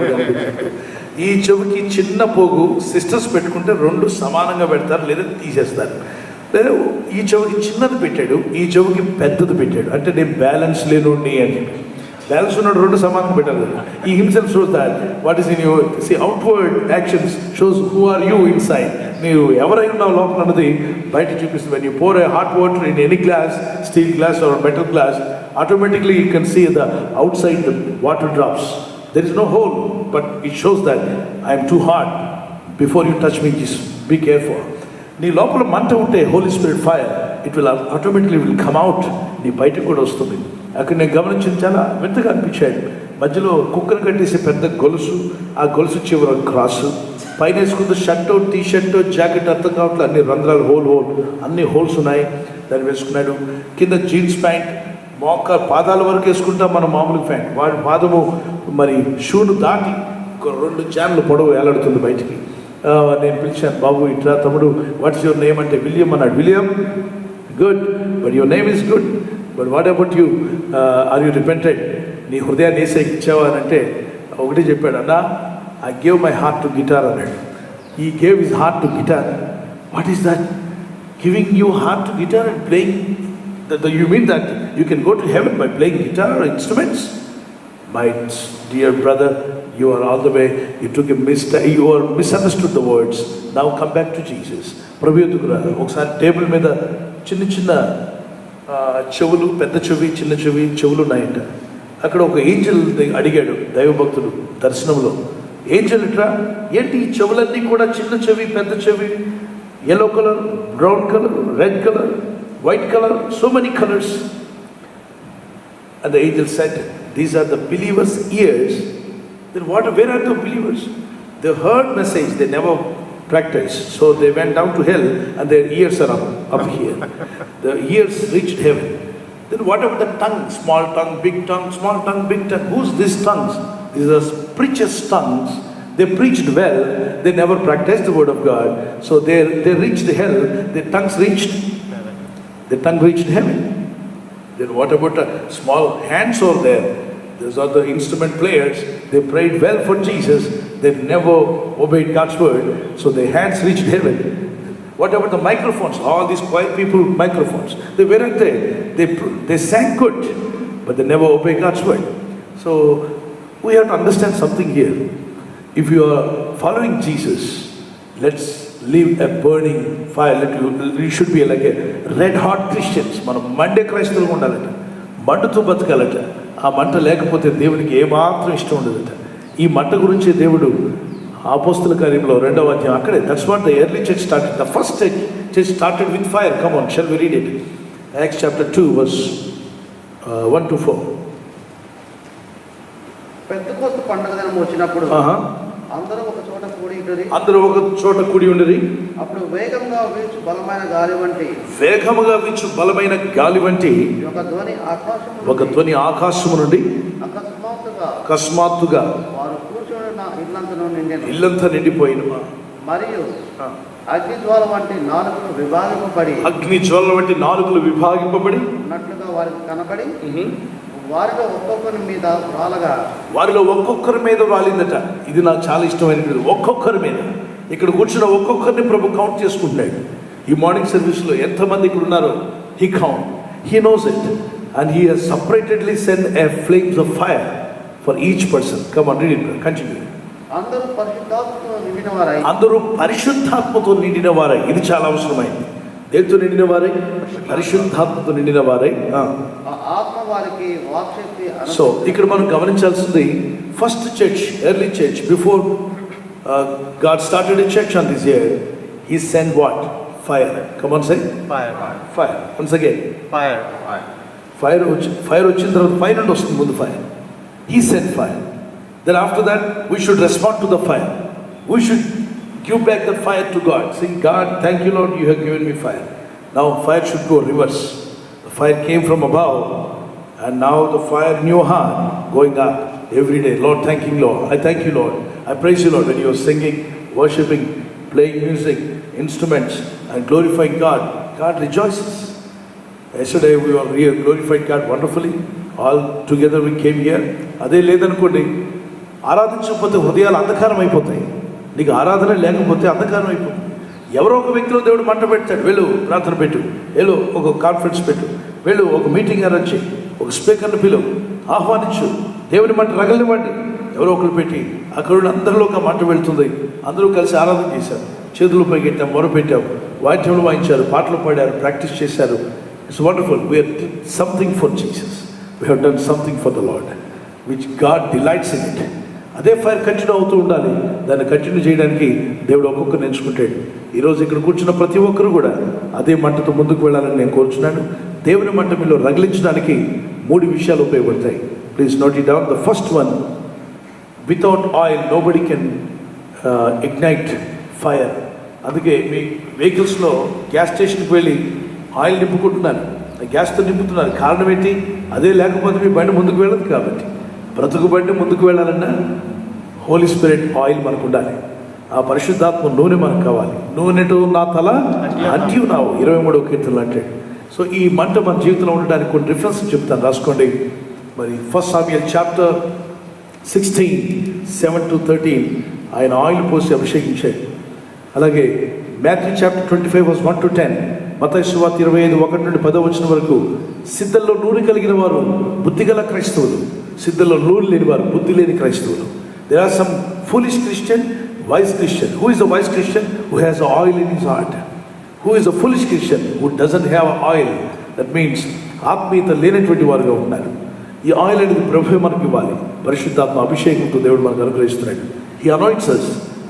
ఈ చెవికి చిన్న పోగు సిస్టర్స్ పెట్టుకుంటే 2 సమానంగా పెడతారు, లేదా తీసేస్తారు. లేదా ఈ చెవికి చిన్నది పెట్టాడు, ఈ చెవికి పెద్దది పెట్టాడు. అంటే నేను బ్యాలెన్స్ లేనుండి అని చెప్పి. బ్యాలెన్స్ ఉన్నాడు, 2 సమానంగా పెట్టాలి. He himself shows that what is in your outward actions shows who are you inside. మీరు ఎవరై ఉన్నావు లోపల అన్నది బయట చూపిస్తుంది. When you pour a hot water in any glass, steel glass or metal glass, automatically you can see the outside the water drops. There is no hole, but it shows that I am too hot. Before you touch me, just be careful. నీ లోపల మంట ఉంటే, holy spirit fire, it will automatically will come out, నీ బయటకు కూడా వస్తుంది. అక్కడ నేను గమనించిన చాలా వింతగా అనిపించాడు. మధ్యలో కుక్కర్ కట్టేసి పెద్ద గొలుసు, ఆ గొలుసు చివర క్రాసు, పైన వేసుకుంటే షర్టు, టీ షర్టు, జాకెట్ అర్థం కావట్లేదు, అన్ని రంధ్రాలు, హోల్ అన్ని హోల్స్ ఉన్నాయి. దాన్ని వేసుకున్నాడు. కింద జీన్స్ ప్యాంట్, మోక పాదాల వరకు వేసుకుంటాం మనం మామూలు ప్యాంట్, వాడి పాదము మరి షూను దాటి 2 చాన్లు పొడవు వేలాడుతుంది బయటికి. నేను పిలిచాను, బాబు ఇట్లా తమ్ముడు, వాట్స్ యువర్ నేమ్ అంటే విలియం అన్నాడు. William, good, but your name is good, but what about you, are you repented, నీ హృదయాన్ని ఏసైకి ఇచ్చావా అని అంటే ఒకటి చెప్పాడు, అన్నా I gave my heart to guitar అన్నాడు. He gave his heart to guitar. What is that? Giving you heart to guitar and playing? You mean that you can go to heaven by playing guitar or instruments? My dear brother, you are all the way, you are misunderstood the words. Now come back to Jesus. ప్రభు ఎదుగురా. ఒకసారి table మీద చిన్న చెవులు, పెద్ద చెవి, చిన్న చెవులు ఉన్నాయంట. అక్కడ ఒక ఏంజల్ అడిగాడు దైవభక్తుడు దర్శనంలో, ఏంజల్ ఇట్రా, ఏంటి ఈ చెవులన్నీ కూడా చిన్న చెవి, పెద్ద చెవి, yellow color, brown color, red color, white color, so many colors? And the angel said, these are the believers' ears. Then where are the believers? They heard message, they never practiced, so they went down to hell and their ears are up here. The ears reached heaven. Then what about the tongue? Small tongue, big tongue, small tongue, big tongue. Who's these tongues? These are preachers' tongues. They preached well, they never practiced the word of God, so they reached hell. Their tongues reached, the tongue reached heaven. Then what about the small hands over there? Those are the instrument players. They prayed well for Jesus, they never obeyed God's word, so their hands reached heaven. What about the microphones? All these quiet people, microphones, they weren't there. They sang good, but they never obeyed God's word. So we have to understand something here. If you are following Jesus, let's live a burning fire. You should be like a red hot Christians. మనం Monday క్రైస్తవులుగా ఉండాలట, మంటతో బతకాలట. ఆ మంట లేకపోతే దేవునికి ఏమాత్రం ఇష్టం ఉండదట. ఈ మంట గురించి దేవుడు అపోస్తల కార్యంలో 2వ అధ్యాయం అక్కడే, that's what the early church started. The first church started with fire. Come on, shall we read it? Acts chapter 2 verse 1 to 4.
పెంతెకోస్తు పండుగ దినం వచ్చినప్పుడు అందరూ ఒక చోట కూడి ఉండరి. అప్పుడు వేగంగా వీచు బలమైన గాలి వంటి ఒక ధ్వని ఆకాశము నుండి అకస్మాత్తుగా వారు కూర్చున్న ఇల్లంతా నిండిపోయిన. మరియు అగ్నిజ్వాల వంటి నాలుకలు విభాగింపబడి ఉన్నట్లుగా వారికి కనబడి వారిలో ఒక్కొక్కరి మీద రాలిందట. ఇది నాకు చాలా ఇష్టమైనది. ఒక్కొక్కరి మీద, ఇక్కడ కూర్చున్న ఒక్కొక్కరిని ప్రభు కౌంట్ చేసుకుంటున్నాడు. ఈ మార్నింగ్ సర్వీస్లో ఎంతమంది ఇక్కడ ఉన్నారో he count, he knows it, and he has separatedly send a flames of fire for each person. Come on, read it, continue. అందరూ పరిశుద్ధాత్మతో నిండిన వారై. ఇది చాలా అవసరమైంది. దేనితో నిండిన వారై? పరిశుద్ధాత్మతో నిండిన వారై. సో ఇక్కడ మనం గమనించాల్సింది, first church, early church, before God started a church on this year, he send what? Fire. Come on, say fire. Once again fire వచ్చిన తర్వాత ఫైర్ నుండి వస్తుంది ముందు fire. He send fire. Then after that we should respond to the fire. We should give back the fire to God, saying, God, thank you Lord, you have given me fire. Now fire should go reverse. The fire came from above, and now the fire in your heart going up every day. Lord, thank you Lord, I thank you Lord, I praise you Lord. When you are singing, worshiping, playing music, instruments and glorifying God, God rejoices. Yesterday we were here, glorified God wonderfully. All together we came here. అదే లేదనుకోండి, ఆరాధించకపోతే హృదయాలు అంధకారం అయిపోతాయి. నీకు ఆరాధన లేకపోతే అంధకారం అయిపోతుంది. ఎవరో ఒక వ్యక్తిలో దేవుడు మంట పెడతాడు. వెళ్ళు ప్రార్థన పెట్టు, వెళ్ళు ఒక కాన్ఫరెన్స్ పెట్టు, వెళ్ళు ఒక మీటింగ్ అరేంజ్ చేయి, ఒక స్పీకర్ని పిలువు, ఆహ్వానించు, దేవుని మంట రగలివ్వండి. ఎవరో ఒకరు పెట్టి అక్కడ అందరిలో ఒక మంట వెళ్తుంది. అందరూ కలిసి ఆరాధన చేశారు, చేతులు పైకెట్టాం, మొరపెట్టాం, వాయిద్యములు వాయించారు, పాటలు పాడారు, ప్రాక్టీస్ చేశారు. It's wonderful. We have done something for Jesus. We have done something for the Lord, which God delights in it. అదే ఫైర్ కంటిన్యూ అవుతూ ఉండాలి. దాన్ని కంటిన్యూ చేయడానికి దేవుడు ఒక్కొక్కరిని ఎంచుకుంటాడు.
ఈరోజు ఇక్కడ కూర్చున్న ప్రతి ఒక్కరు కూడా అదే మంటతో ముందుకు వెళ్ళాలని నేను కోరుచున్నాను. దేవుని మంట మీలో రగిలించడానికి 3 విషయాలు ఉపయోగపడతాయి. Please note it down. The first one, without oil nobody can ignite fire. అందుకే మీ వెహికల్స్లో గ్యాస్ స్టేషన్కి వెళ్ళి ఆయిల్ నింపుకుంటున్నారు, గ్యాస్తో నింపుతున్నారు. కారణం ఏంటి? అదే లేకపోతే మీ బండి ముందుకు వెళ్ళదు. కాబట్టి బ్రతుకు బండి ముందుకు వెళ్ళాలన్నా హోలీ స్పిరిట్ ఆయిల్ మనకు ఉండాలి. ఆ పరిశుద్ధాత్మ నూనె మనకు కావాలి. నూనెతో నా తల అంటి ఉన్నావు 23వ కీర్తనలు అంటే. సో ఈ మంట మన జీవితంలో ఉండడానికి కొన్ని రిఫరెన్స్ చెప్తాను, రాసుకోండి. మరి 1 Samuel chapter 16, 7-13 ఆయన ఆయిల్ పోసి అభిషేకించాడు. అలాగే Matthew chapter 25 verse 1-10, మత్తయి సువార్త 25 1-10 వరకు సిద్ధంలో నూనె కలిగిన వారు బుద్ధిగల క్రైస్తవులు, సిద్ధంలో నూనె లేని వారు బుద్ధి లేని క్రైస్తవులు. There are some foolish Christian, wise Christian. Who is a wise Christian? Who has oil in his heart. Who is a foolish Christian? Who doesn't have oil. That means ఆత్మీయత లేనటువంటి వారుగా ఉన్నారు. ఈ ఆయిల్ అనేది ప్రభువే మనకి ఇవ్వాలి. పరిశుద్ధాత్మ అభిషేకంతో దేవుడు మనకు అనుగ్రహిస్తున్నాడు. He anoints us.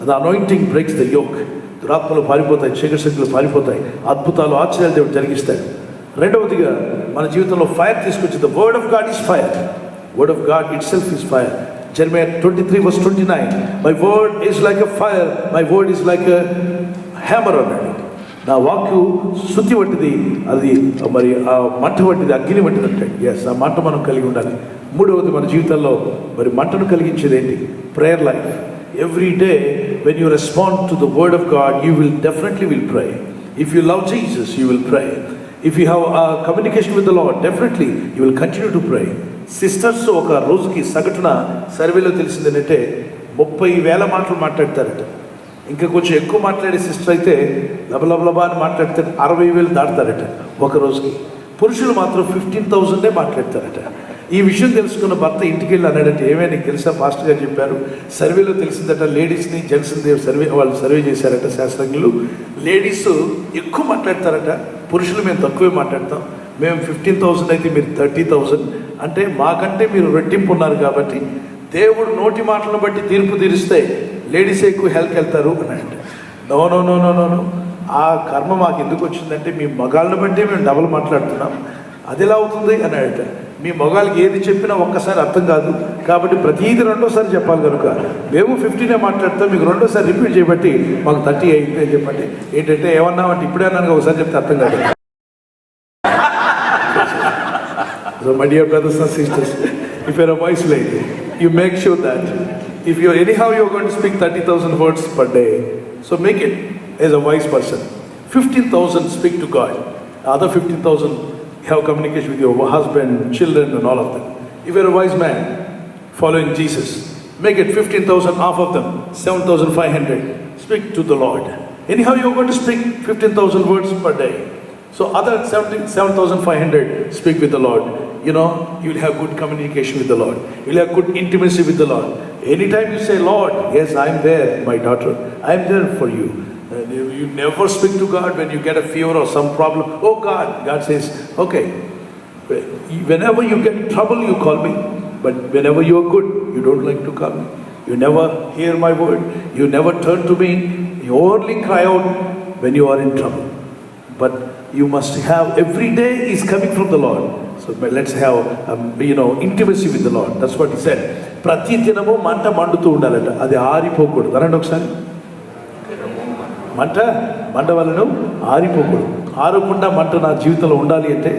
The anointing breaks the yoke. దురాత్మలు పారిపోతాయి, చీకటి శక్తులు పారిపోతాయి, అద్భుతాలు ఆశ్చర్యాలు దేవుడు జరిగిస్తాడు. రెండవదిగా మన జీవితంలో ఫైర్ తీసుకొచ్చి the word of God is fire. Word of God itself is fire. Jeremiah 23 verse 29, my word is like a fire, my word is like a hammer అన్నాడు. నా వాక్కు శుద్ధి వంటిది, అది మరి ఆ మంట వంటిది, అగ్ని వంటిది అంటాడు. ఎస్, ఆ మంట మనం కలిగి ఉండాలి. మూడవది మన జీవితంలో మరి మంటను కలిగించేది ఏంటి? Prayer life. Every day when you respond to the word of God, you will definitely will pray. If you love Jesus, you will pray. If you have communication with the lord, definitely you will continue to pray. Sisters ఒక రోజుకి సగటున సర్వేలో తెలిసింది ఏంటంటే 30,000 మాటలు మాట్లాడతారట. ఇంకా కొంచెం ఎక్కువ మాట్లాడే సిస్టర్ అయితే లబలబలబా అని మాట్లాడితే 60,000 దాటుతారట ఒక రోజుకి. పురుషులు మాత్రం 15,000 మాట్లాడతారట. ఈ విషయం తెలుసుకున్న భర్త ఇంటికి వెళ్ళి అన్నాడంటే, ఏమైనా నీకు తెలుసా, పాస్టర్ గారు చెప్పారు, సర్వేలో తెలిసిందట, లేడీస్ని జెంట్స్ని వాళ్ళు సర్వే చేశారట శాస్త్రజ్ఞులు. లేడీస్ ఎక్కువ మాట్లాడతారట, పురుషులు మేము తక్కువే మాట్లాడతాం. మేము 15,000 అయితే మీరు 30,000, అంటే మాకంటే మీరు రెట్టింపు ఉన్నారు. కాబట్టి దేవుడు నోటి మాటలను బట్టి తీర్పు తీరిస్తే లేడీస్ ఎక్కువ హెల్ప్కి వెళ్తారు అని అంటే, no no no no no no, ఆ కర్మ మాకు ఎందుకు వచ్చిందంటే మీ మగాళ్ళని బట్టి మేము డబల్ మాట్లాడుతున్నాం, అది ఎలా అవుతుంది అని అంటే, మీ మగాళ్ళకి ఏది చెప్పినా ఒక్కసారి అర్థం కాదు, కాబట్టి ప్రతిదీ రెండోసారి చెప్పాలి కనుక మేము 15 మాట్లాడతాం, మీకు రెండోసారి రిపీట్ చేయబట్టి మాకు 30 అయింది అని చెప్పండి. ఏంటంటే ఏమన్నామంటే ఇప్పుడే అన్నాను, ఒకసారి చెప్తే అర్థం కాదు. So my dear brothers and sisters, if you're a wise lady, you make sure that if you're going to speak 30,000 words per day, so make it as a wise person. 15,000 speak to God. Other 15,000 have communication with your husband, children and all of them. If you're a wise man following Jesus, make it 15,000, half of them 7,500 speak to the Lord. Anyhow you're going to speak 15,000 words per day. So other 7,500 speak with the Lord. You know, you will have good communication with the Lord. You will have good intimacy with the Lord. Anytime you say, Lord, yes, I am there, my daughter, I am there for you. You never speak to God when you get a fever or some problem. Oh God, God says, okay, whenever you get trouble, you call me. But whenever you are good, you don't like to call me. You never hear my word. You never turn to me. You only cry out when you are in trouble. But you must have, every day is coming from the Lord. So let's have intimacy with the Lord. That's what he said. ప్రతి దినము మంట మండుతూ ఉండాలట, అది ఆరిపోకూడదు. అనండి ఒకసారి, మంట వలన ఆరిపోకూడదు. ఆరకుండా మంట నా జీవితంలో ఉండాలి అంటే,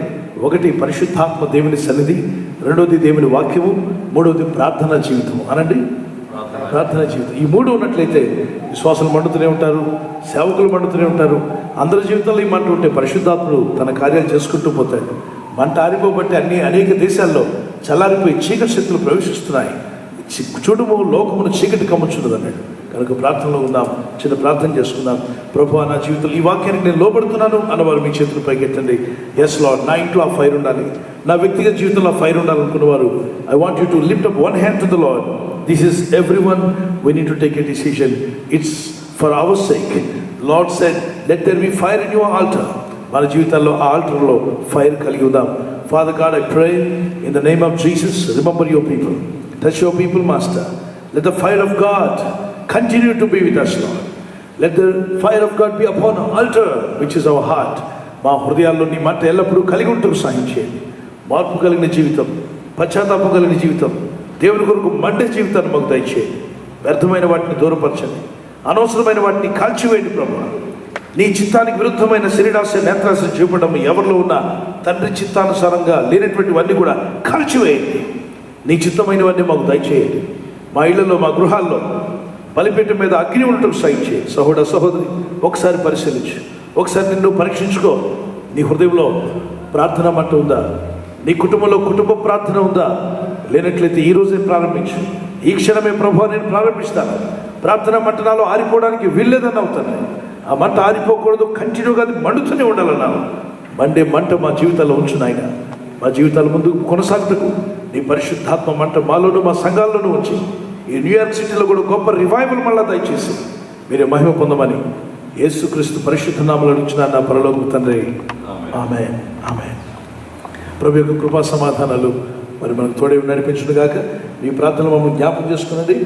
ఒకటి పరిశుద్ధాత్మ దేవుని సన్నిధి, రెండవది దేవుని వాక్యము, మూడవది ప్రార్థనా జీవితము. అనండి, ప్రార్థనా జీవితం. ఈ మూడు ఉన్నట్లయితే విశ్వాసులు మండుతూనే ఉంటారు, సేవకులు మండుతూనే ఉంటారు. అందరి జీవితంలో ఈ మంట ఉంటే పరిశుద్ధాత్ముడు తన కార్యాలు చేసుకుంటూ పోతాడు. మంట ఆరిపోబట్టి అనేక దేశాల్లో చల్లారిపోయి చీకటి శక్తులు ప్రవేశిస్తున్నాయి. చూడుము లోకమును చీకటి కమ్ముచున్నది అన్నాడు. కనుక ప్రార్థనలో ఉందాం, చిన్న ప్రార్థన చేసుకుందాం. ప్రభువా, నా జీవితంలో ఈ వాక్యానికి నేను లోబడుతున్నాను అన్నవారు మీ చేతులు పైకెత్తండి. ఎస్ లార్డ్, నా ఇంట్లో ఆ ఫైర్ ఉండాలి, నా వ్యక్తిగత జీవితంలో ఆ ఫైర్ ఉండాలనుకున్నవారు, I want you to lift up one hand to the Lord. This is everyone, we need to take a decision. It's for our sake. Lord said, let there be fire in your altar. మన జీవితాల్లో ఆ ఆల్టర్లో fire కలిగి ఉందాం. Father God, I pray in the name of Jesus, remember your people. Touch your people, Master. Let the fire of God continue to be with us, Lord. Let the fire of God be upon our altar, which is our heart. మా హృదయాల్లో నీ మంట ఎల్లప్పుడూ కలిగి ఉంటూ సాయం చేయండి. మార్పు కలిగిన జీవితం, పశ్చాత్తాపం కలిగిన జీవితం, దేవుని కొరకు మండే జీవితాన్ని మాకు దయచేయండి. వ్యర్థమైన వాటిని దూరపరచండి, అనవసరమైన వాటిని కాల్చివేయండి ప్రభువా. నీ చిత్తానికి విరుద్ధమైన శరీరాశ నేత్రాశ చూపడం ఎవరిలో ఉన్న తండ్రి చిత్తానుసారంగా లేనటువంటివన్నీ కూడా కాల్చివేయండి. నీ చిత్తమైనవన్నీ మాకు దయచేయండి. మా ఇళ్లలో, మా గృహాల్లో బలిపీఠం మీద అగ్ని ఉండటం సహించే సహోదర సహోదరి ఒకసారి పరిశీలించు, ఒకసారి నిన్ను పరీక్షించుకో. నీ హృదయంలో ప్రార్థన మంట ఉందా? నీ కుటుంబంలో కుటుంబ ప్రార్థన ఉందా? లేనట్లయితే ఈ రోజే ప్రారంభించు. ఈ క్షణమే ప్రభువా నేను ప్రారంభిస్తాను. ప్రార్థన మంట నాలో ఆరిపోవడానికి వీల్లేదని అవుతాను. ఆ మంట ఆరిపోకూడదు, కంటిన్యూగా అది మండుతూనే ఉండాలన్నాను. మండే మంట మా జీవితాల్లో ఉంచు నాయన. మా జీవితాల ముందు కొనసాగుటకు నీ పరిశుద్ధాత్మ మంట మాలోనూ మా సంఘాల్లోనూ ఉంచి ఈ న్యూయార్క్ సిటీలో కూడా గొప్ప రివైవల్ మళ్ళా దయచేసి మీరే మహిమ పొందమని యేసుక్రీస్తు పరిశుద్ధ నామములో అడుగుచున్న నా పరలోకపు తండ్రి, ఆమేన్, ఆమేన్. ప్రభు యొక్క కృపా సమాధానాలు మరి మనకు తోడే నడిపించును గాక. మీ ప్రార్థనలు మమ్మల్ని జ్ఞాపకం చేసుకున్నది.